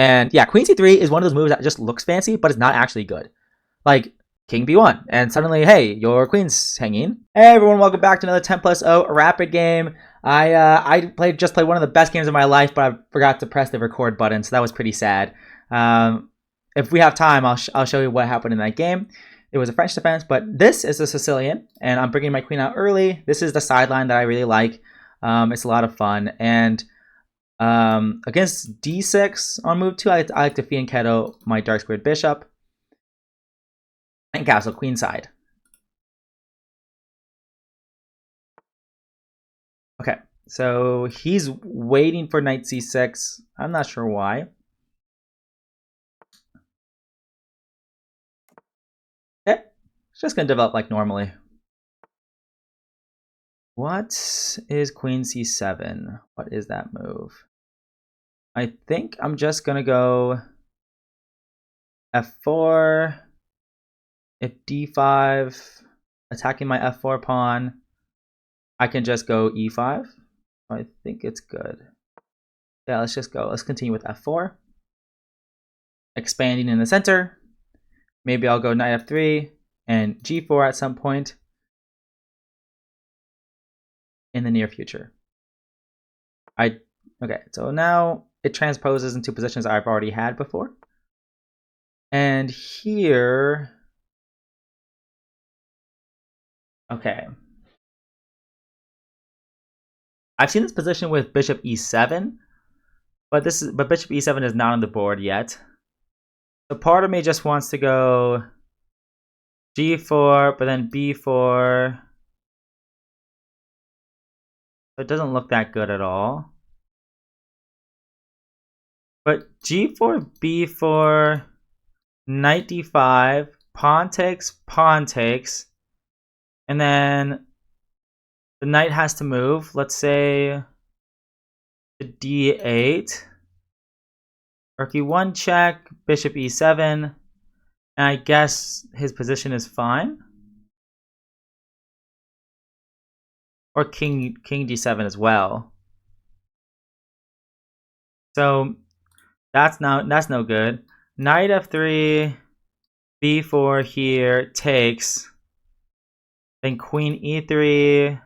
And yeah, queen c3 is one of those moves that just looks fancy, but it's not actually good. Like king b1, and suddenly, hey, your queen's hanging. Hey everyone, welcome back to another 10+0 rapid game. I just played one of the best games of my life, but I forgot to press the record button, so that was pretty sad. If we have time, I'll show you what happened in that game. It was a French defense, but this is a Sicilian, and I'm bringing my queen out early. This is the sideline that I really like. It's a lot of fun, and against d6 on move 2, I like to fianchetto my dark squared bishop and castle queenside. Okay, so he's waiting for knight c6. I'm not sure why. Okay, it's just gonna develop like normally. What is queen c7? What is that move? I think I'm just gonna go f4. If d5, attacking my f4 pawn, I can just go e5. I think it's good. Yeah, let's just go. Let's continue with f4. Expanding in the center. Maybe I'll go knight f3 and g4 at some point in the near future. Okay, so now it transposes into positions I've already had before. And here, okay. I've seen this position with bishop e7, but bishop e7 is not on the board yet. So part of me just wants to go g4, but then b4. So it doesn't look that good at all. But g4, b4, knight d5, pawn takes, and then the knight has to move. Let's say to d8. Rook e1 check, bishop e7, and I guess his position is fine. Or king d7 as well. So that's no good. Knight f3, b4 here takes. Then queen e3.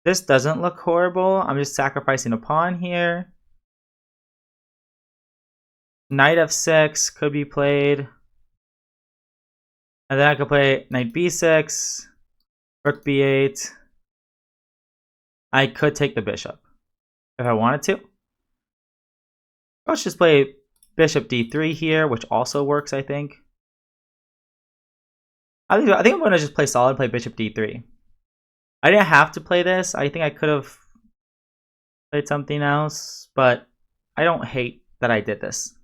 This doesn't look horrible. I'm just sacrificing a pawn here. Knight f6 could be played. And then I could play knight b6, rook b8. I could take the bishop if I wanted to. Let's just play bishop d3 here, which also works, I think. I think I'm going to just play solid, play bishop d3. I didn't have to play this. I think I could have played something else, but I don't hate that I did this.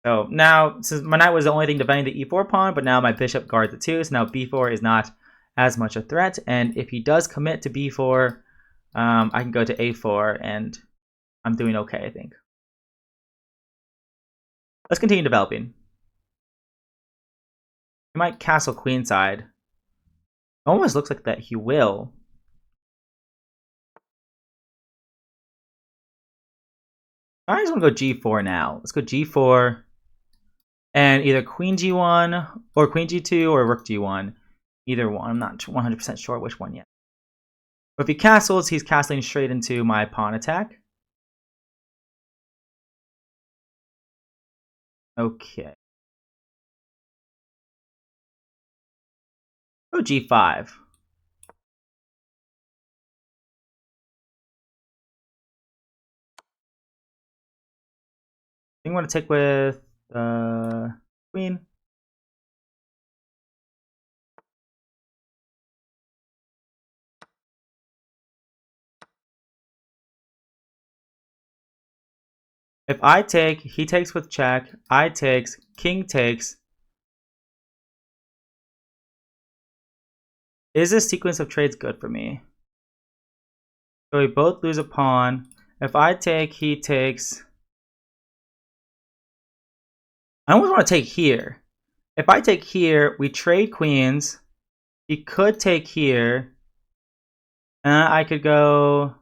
So now, since my knight was the only thing defending the e4 pawn, but now my bishop guards it too, so now b4 is not as much a threat, and if he does commit to b4, I can go to a4, and I'm doing okay, I think. Let's continue developing. He might castle queenside. It almost looks like that he will. I just want to go g4 now. Let's go g4. And either queen g1 or queen g2 or rook g1. Either one. I'm not 100% sure which one yet. But if he castles, he's castling straight into my pawn attack. Okay. Go g5. I think I'm going to take with queen. If I take, he takes with check. I takes, king takes. Is this sequence of trades good for me? So we both lose a pawn. If I take, he takes. I almost want to take here. If I take here, we trade queens. He could take here. I could go.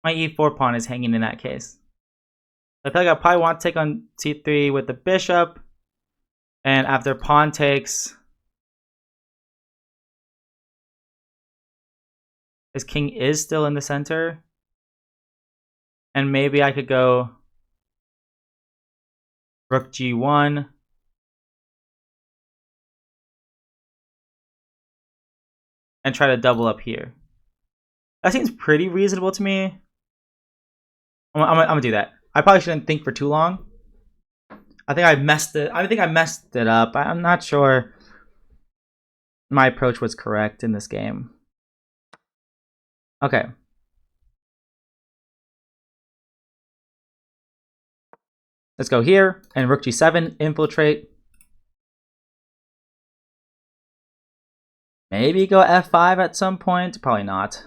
My e4 pawn is hanging in that case. I feel like I probably want to take on c3 with the bishop. And after pawn takes, his king is still in the center. And maybe I could go rook g1. And try to double up here. That seems pretty reasonable to me. I'm gonna do that. I probably shouldn't think for too long. I think I messed it up. I'm not sure my approach was correct in this game. Okay. Let's go here and rook g7, infiltrate. Maybe go f5 at some point. Probably not.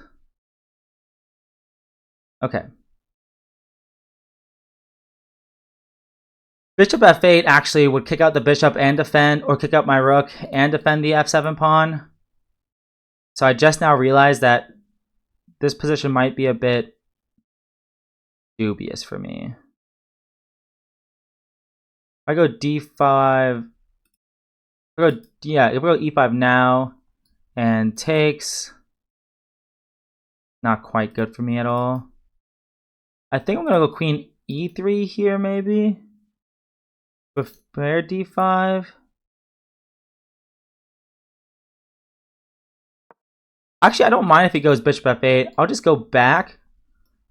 Okay. Bishop f8 actually would kick out the bishop and defend, or kick out my rook and defend the f7 pawn. So I just now realized that this position might be a bit dubious for me. If I go d5, if we go e5 now and takes, not quite good for me at all. I think I'm gonna go queen e3 here maybe. Prepare d5. Actually, I don't mind if he goes bishop f8. I'll just go back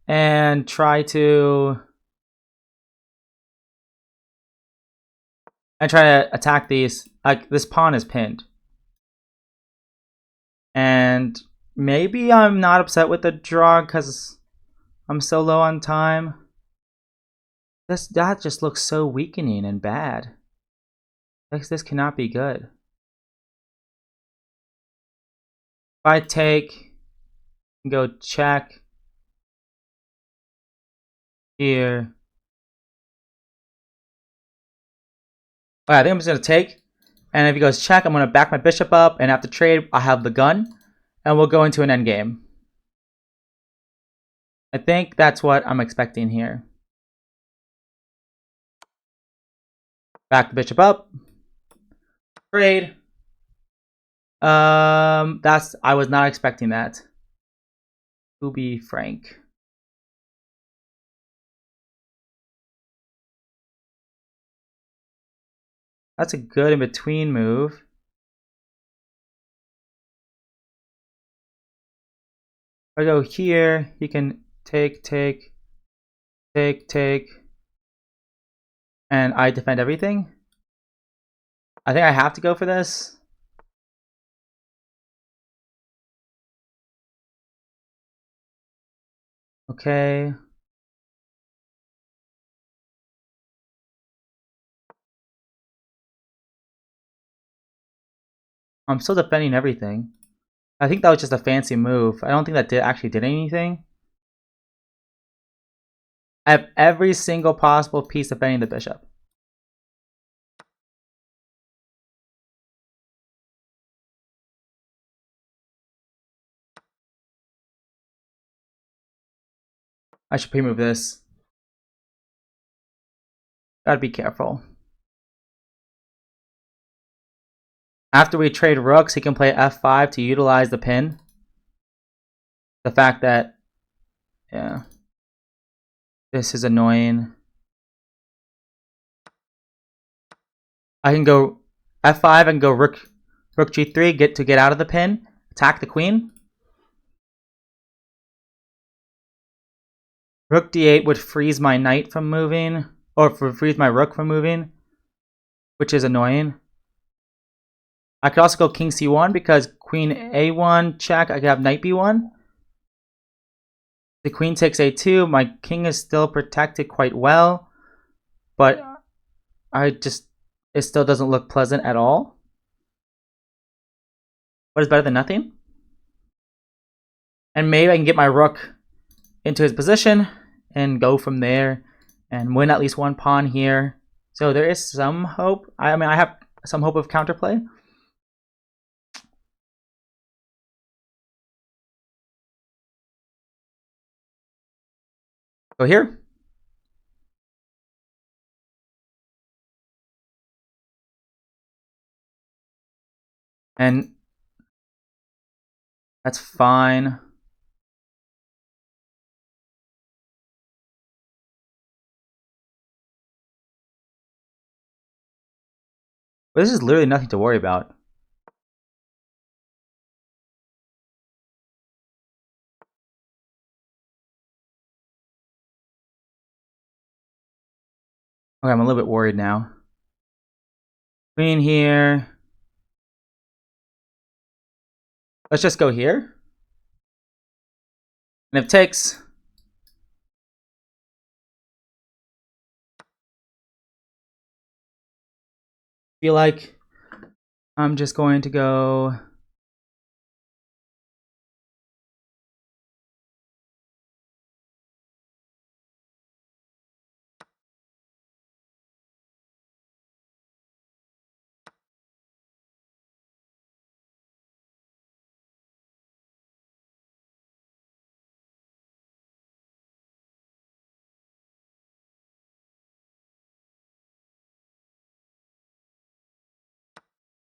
and try to attack these. Like, this pawn is pinned. And maybe I'm not upset with the draw because I'm so low on time. That just looks so weakening and bad. This cannot be good. If I take, go check here. Alright, I think I'm just gonna take. And if he goes check, I'm gonna back my bishop up, and after trade, I have the gun, and we'll go into an endgame. I think that's what I'm expecting here. Back the bishop up. Trade. I was not expecting that. To be frank. That's a good in-between move. If I go here, he can take, and I defend everything. I think I have to go for this. Okay. I'm still defending everything. I think that was just a fancy move. I don't think that actually did anything. I have every single possible piece defending the bishop. I should pre-move this. Gotta be careful. After we trade rooks, he can play f5 to utilize the pin. The fact that, yeah, this is annoying. I can go f5 and go rook g3, get out of the pin, attack the queen. Rook d8 would freeze my knight from moving, or freeze my rook from moving, which is annoying. I could also go king c1 because queen a1 check, I could have knight b1. The queen takes a2, my king is still protected quite well, but it still doesn't look pleasant at all. What is better than nothing? And maybe I can get my rook into his position and go from there and win at least one pawn here. So there is some hope. I mean, I have some hope of counterplay. Go here. And that's fine. But this is literally nothing to worry about. Okay, I'm a little bit worried now. Queen here. Let's just go here. And if it takes, feel like I'm just going to go.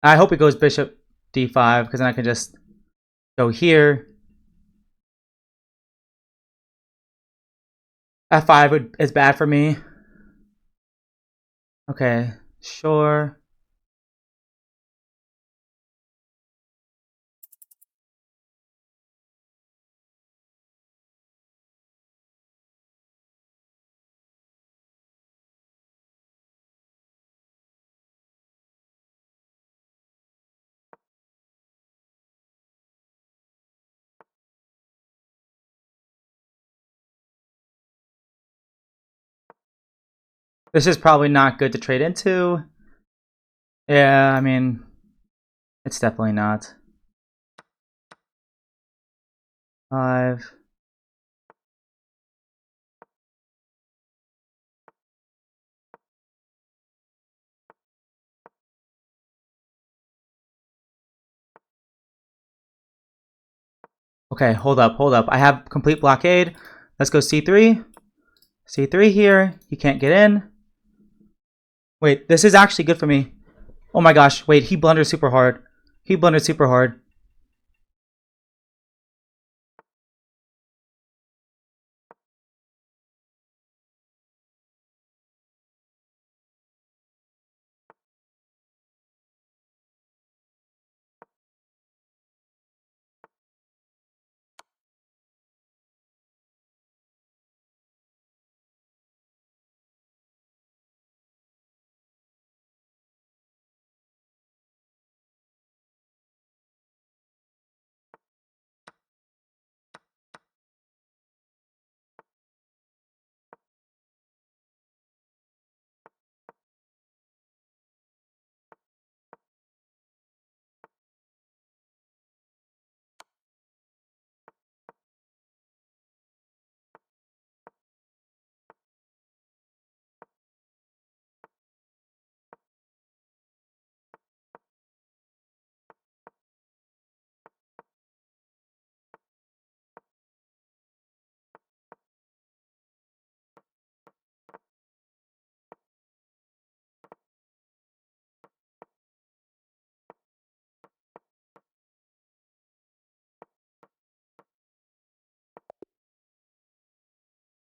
I hope it goes bishop d5 because then I can just go here. F5 is bad for me. Okay, sure. This is probably not good to trade into. Yeah, I mean, it's definitely not. 5. Okay, hold up. I have complete blockade. Let's go c3. c3 here. He can't get in. Wait, this is actually good for me. Oh my gosh, wait, he blundered super hard.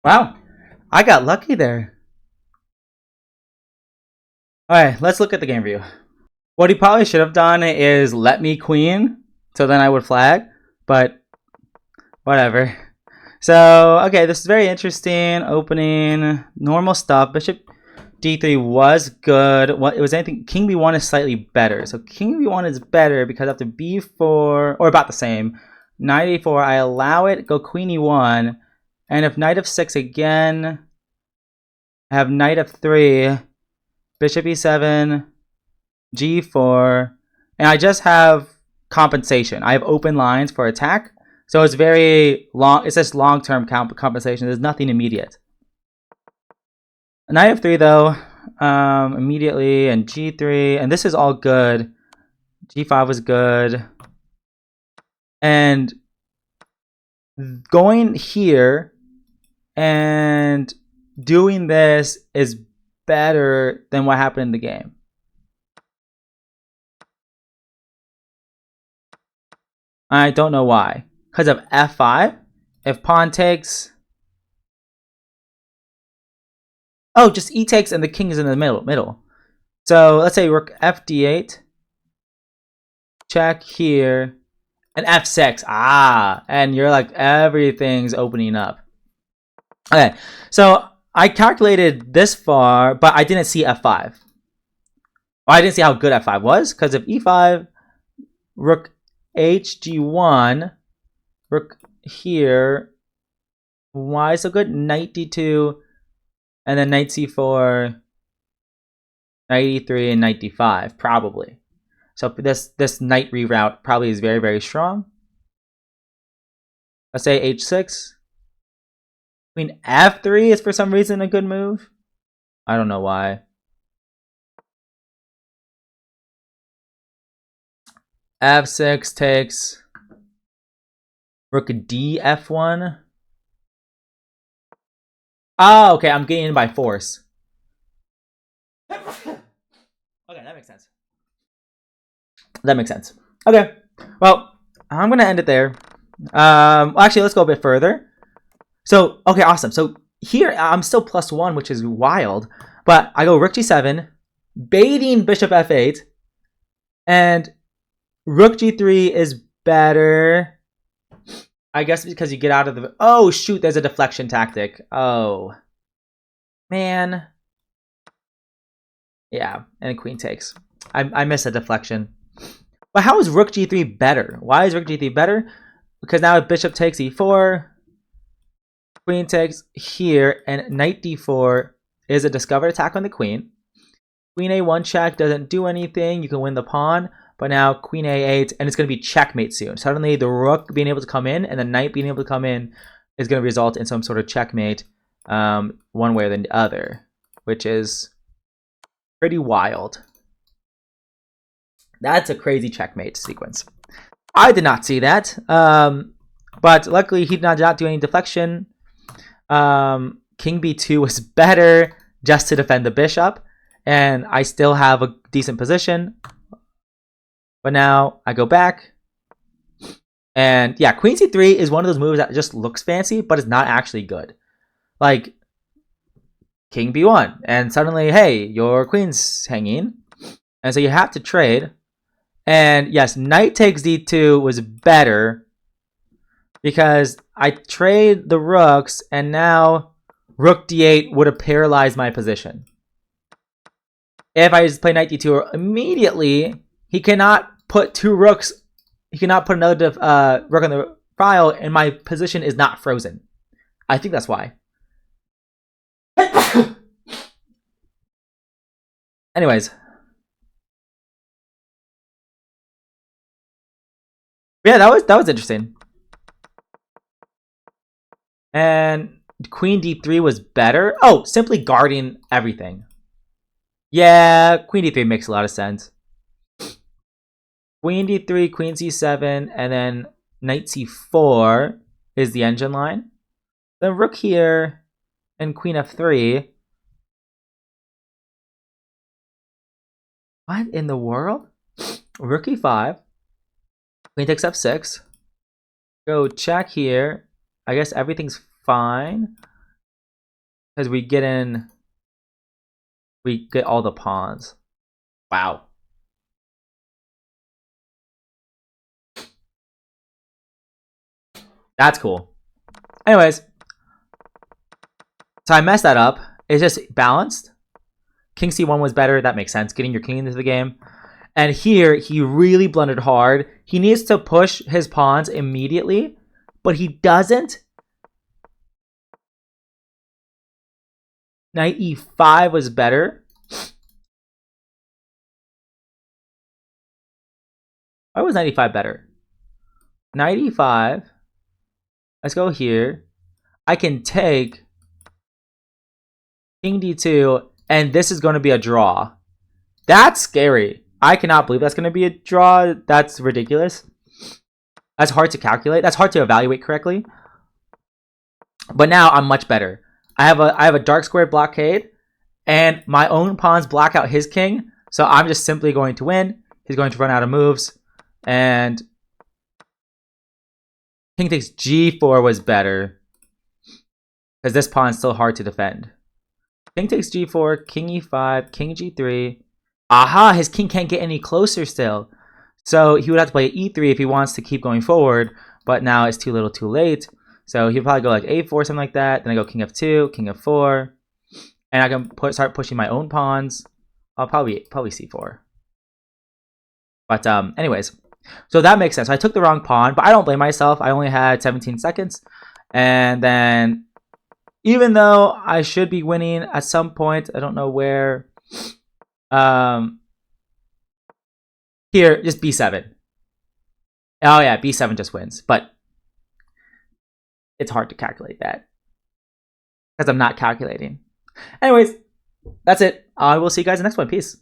Wow, I got lucky there. Alright, let's look at the game view. What he probably should have done is let me queen, so then I would flag, but whatever. So, okay, this is very interesting. Opening, normal stuff. Bishop d3 was good. What it was anything? King b1 is slightly better. So king b1 is better because after b4, or about the same. Knight a4, I allow it. Go queen e1, and if knight f6 again, I have knight f3, bishop e7, g4, and I just have compensation. I have open lines for attack. So it's very long. It's just long-term compensation. There's nothing immediate. Knight f3 though, immediately, and g3, and this is all good. g5 was good, and going here And doing this is better than what happened in the game. I don't know why. Because of f5, if pawn takes... Oh, just e takes and the king is in the middle. So let's say rook fd8. Check here. And f6. Ah, and you're like, everything's opening up. Okay, so I calculated this far, but I didn't see f5. Well, I didn't see how good f5 was, because if e5, rook hg1, rook here, why so good? Knight d2, and then knight c4, knight e3, and knight d5, probably. So this knight reroute probably is very, very strong. Let's say h6. Queen f3 is for some reason a good move. I don't know why. f6 takes. Rook d f1. Oh, okay, I'm getting in by force. Okay, that makes sense. That makes sense. Okay, well, I'm gonna end it there. Actually, let's go a bit further. So, okay, awesome. So here I'm still +1, which is wild. But I go rook g7, baiting bishop f8, and rook g3 is better. I guess because you get out of the... Oh, shoot, there's a deflection tactic. Oh, man. Yeah, and queen takes. I miss a deflection. But how is rook g3 better? Why is rook g3 better? Because now if bishop takes e4, queen takes here, and knight d4 is a discovered attack on the queen. Queen a1 check doesn't do anything. You can win the pawn. But now queen a8, and it's going to be checkmate soon. Suddenly the rook being able to come in and the knight being able to come in is going to result in some sort of checkmate one way or the other, which is pretty wild. That's a crazy checkmate sequence. I did not see that, but luckily he did not do any deflection. King b2 was better just to defend the bishop, and I still have a decent position. But now I go back, and yeah, queen c3 is one of those moves that just looks fancy, but it's not actually good. Like king b1, and suddenly, hey, your queen's hanging, and so you have to trade. And yes, knight takes d2 was better because I trade the rooks, and now rook d8 would have paralyzed my position. If I just play knight d2 immediately, he cannot put two rooks. He cannot put another rook on the file, and my position is not frozen. I think that's why. Anyways. Yeah, that was interesting. And queen d3 was better. Oh, simply guarding everything. Yeah, queen d3 makes a lot of sense. Queen d3, queen c7, and then knight c4 is the engine line. Then rook here and queen f3. What in the world? Rook e5. Queen takes f6. Go check here. I guess everything's fine. Because we get in... We get all the pawns. Wow. That's cool. Anyways. So I messed that up. It's just balanced. King c1 was better. That makes sense. Getting your king into the game. And here, he really blundered hard. He needs to push his pawns immediately, but he doesn't. Knight e5 was better. Why was knight e5 better? Knight e5. Let's go here. I can take king d2, and this is going to be a draw. That's scary. I cannot believe that's going to be a draw. That's ridiculous. That's hard to calculate. That's hard to evaluate correctly. But now I'm much better. I have a dark squared blockade, and my own pawns block out his king. So I'm just simply going to win. He's going to run out of moves, and king takes g4 was better because this pawn's still hard to defend. King takes g4, king e5, king g3. Aha, his king can't get any closer still. So he would have to play e3 if he wants to keep going forward, but now it's too little too late. So he'll probably go like a4, something like that. Then I go king f2, king f4. And I can start pushing my own pawns. I'll probably c4. But anyways, so that makes sense. So I took the wrong pawn, but I don't blame myself. I only had 17 seconds. And then even though I should be winning at some point, I don't know where. Here, just b7. Oh yeah, b7 just wins. But it's hard to calculate that because I'm not calculating. Anyways, that's it. I will see you guys in the next one. Peace.